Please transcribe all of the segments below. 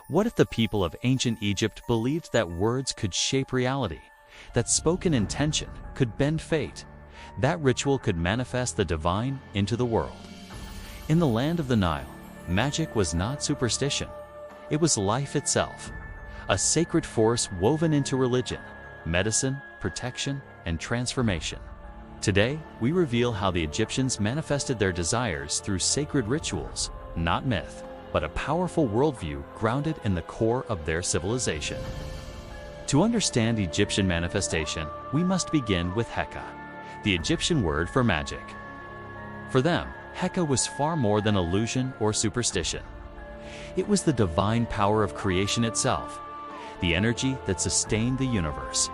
What if the people of ancient Egypt believed that words could shape reality, that spoken intention could bend fate, that ritual could manifest the divine into the world? In the land of the Nile, magic was not superstition. It was life itself, a sacred force woven into religion, medicine, protection, and transformation. Today, we reveal how the Egyptians manifested their desires through sacred rituals, not myth, but a powerful worldview grounded in the core of their civilization. To understand Egyptian manifestation, we must begin with Heka, the Egyptian word for magic. For them, Heka was far more than illusion or superstition. It was the divine power of creation itself, the energy that sustained the universe.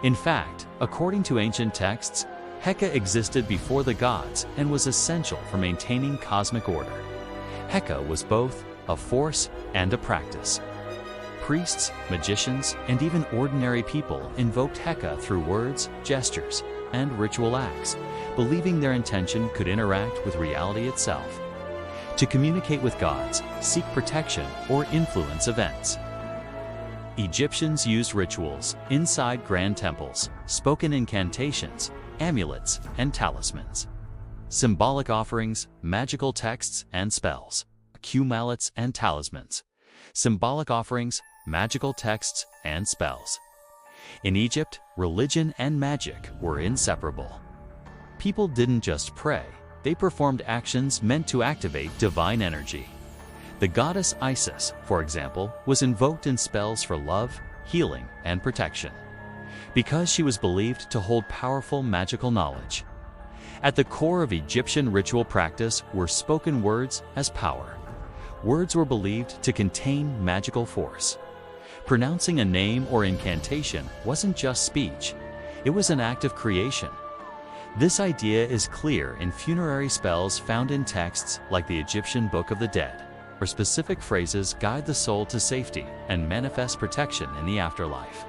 In fact, according to ancient texts, Heka existed before the gods and was essential for maintaining cosmic order. Heka was both a force and a practice. Priests, magicians, and even ordinary people invoked Heka through words, gestures, and ritual acts, believing their intention could interact with reality itself. To communicate with gods, seek protection, or influence events. Egyptians used rituals inside grand temples, spoken incantations, amulets, and talismans. Symbolic offerings, magical texts and spells, amulets and talismans. Symbolic offerings, magical texts and spells. In Egypt, religion and magic were inseparable. People didn't just pray, they performed actions meant to activate divine energy. The goddess Isis, for example, was invoked in spells for love, healing, and protection, because she was believed to hold powerful magical knowledge. At the core of Egyptian ritual practice were spoken words as power. Words were believed to contain magical force. Pronouncing a name or incantation wasn't just speech, it was an act of creation. This idea is clear in funerary spells found in texts like the Egyptian Book of the Dead, where specific phrases guide the soul to safety and manifest protection in the afterlife.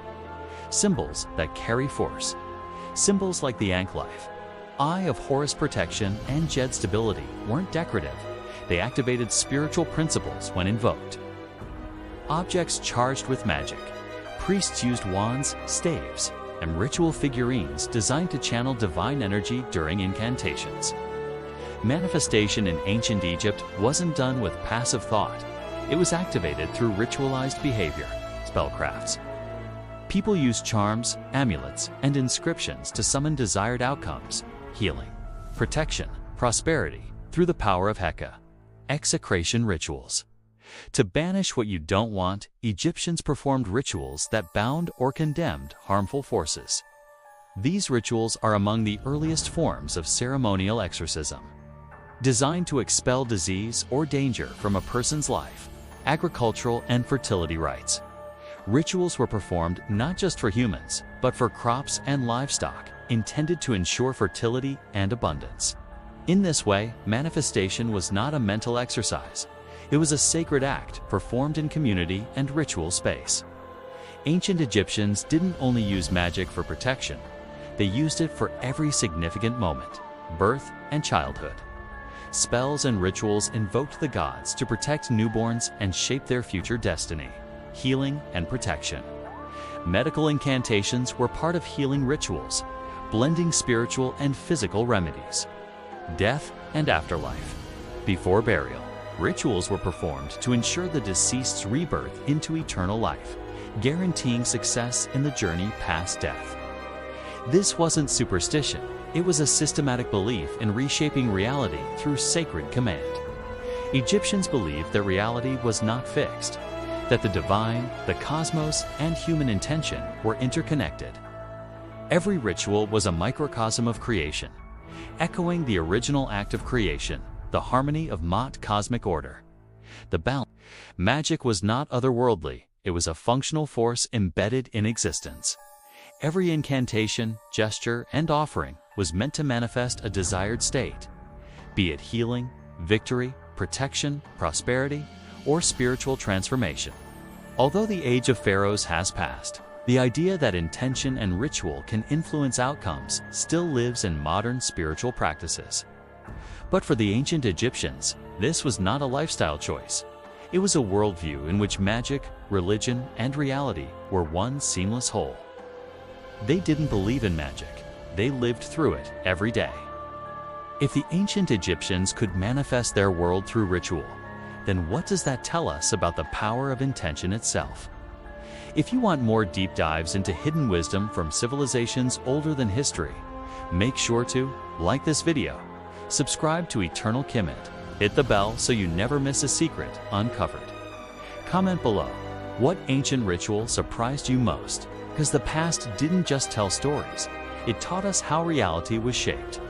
Symbols that carry force. Symbols like the Ankh-life, Eye of Horus protection, and Jed stability weren't decorative. They activated spiritual principles when invoked. Objects charged with magic. Priests used wands, staves, and ritual figurines designed to channel divine energy during incantations. Manifestation in ancient Egypt wasn't done with passive thought. It was activated through ritualized behavior, spellcrafts. People used charms, amulets, and inscriptions to summon desired outcomes, healing, protection, prosperity, through the power of Heka. Execration rituals. To banish what you don't want, Egyptians performed rituals that bound or condemned harmful forces. These rituals are among the earliest forms of ceremonial exorcism. Designed to expel disease or danger from a person's life, agricultural and fertility rites. Rituals were performed not just for humans, but for crops and livestock, intended to ensure fertility and abundance. In this way, manifestation was not a mental exercise. It was a sacred act performed in community and ritual space. Ancient Egyptians didn't only use magic for protection, they used it for every significant moment, birth and childhood. Spells and rituals invoked the gods to protect newborns and shape their future destiny, healing and protection. Medical incantations were part of healing rituals, blending spiritual and physical remedies. Death and afterlife. Before burial, rituals were performed to ensure the deceased's rebirth into eternal life, guaranteeing success in the journey past death. This wasn't superstition, it was a systematic belief in reshaping reality through sacred command. Egyptians believed that reality was not fixed, that the divine, the cosmos, and human intention were interconnected. Every ritual was a microcosm of creation, echoing the original act of creation, the harmony of Ma'at cosmic order. The balance. Magic was not otherworldly, it was a functional force embedded in existence. Every incantation, gesture, and offering was meant to manifest a desired state, be it healing, victory, protection, prosperity, or spiritual transformation. Although the age of pharaohs has passed, the idea that intention and ritual can influence outcomes still lives in modern spiritual practices. But for the ancient Egyptians, this was not a lifestyle choice. It was a worldview in which magic, religion, and reality were one seamless whole. They didn't believe in magic. They lived through it every day. If the ancient Egyptians could manifest their world through ritual, then what does that tell us about the power of intention itself? If you want more deep dives into hidden wisdom from civilizations older than history, make sure to like this video, subscribe to Eternal Kemet, hit the bell so you never miss a secret uncovered. Comment below, what ancient ritual surprised you most? Because the past didn't just tell stories, it taught us how reality was shaped.